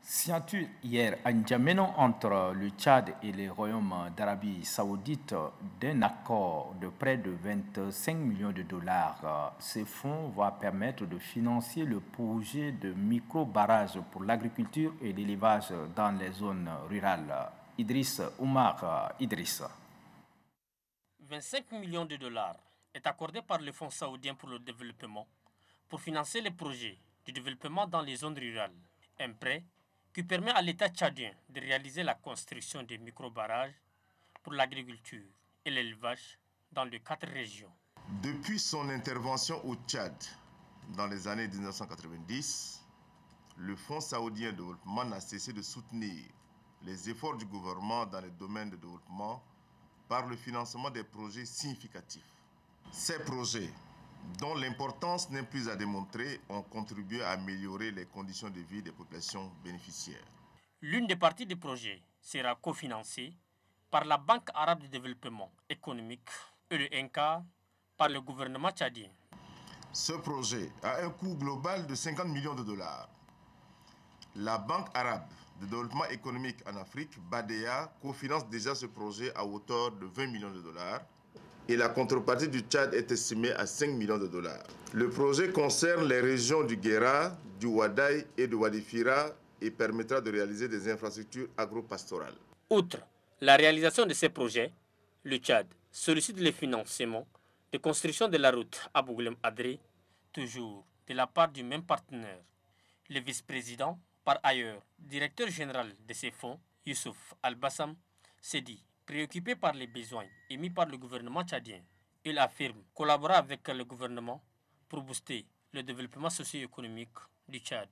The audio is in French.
Signature hier à N'Djamena entre le Tchad et le Royaume d'Arabie Saoudite d'un accord de près de 25 millions de dollars. Ce fonds va permettre de financer le projet de micro-barrage pour l'agriculture et l'élevage dans les zones rurales. Idriss Oumar Idriss. 25 millions de dollars est accordé par le Fonds saoudien pour le développement pour financer les projets de développement dans les zones rurales. Un prêt qui permet à l'État tchadien de réaliser la construction des micro-barrages pour l'agriculture et l'élevage dans les 4 régions. Depuis son intervention au Tchad dans les années 1990, le Fonds saoudien de développement n'a cessé de soutenir les efforts du gouvernement dans les domaines de développement par le financement des projets significatifs. Ces projets, dont l'importance n'est plus à démontrer, ont contribué à améliorer les conditions de vie des populations bénéficiaires. L'une des parties du projet sera cofinancée par la Banque arabe de développement économique et le INCA par le gouvernement tchadien. Ce projet a un coût global de 50 millions de dollars. La Banque arabe de développement économique en Afrique, BADEA, cofinance déjà ce projet à hauteur de 20 millions de dollars. Et la contrepartie du Tchad est estimée à 5 millions de dollars. Le projet concerne les régions du Guéra, du Wadaï et du Wadifira et permettra de réaliser des infrastructures agro-pastorales. Outre la réalisation de ces projets, le Tchad sollicite le financement de construction de la route Abouglem-Adré, toujours de la part du même partenaire. Le vice-président, par ailleurs directeur général de ces fonds, Youssouf Al-Bassam, s'est dit préoccupé par les besoins émis par le gouvernement tchadien. Il affirme collaborer avec le gouvernement pour booster le développement socio-économique du Tchad.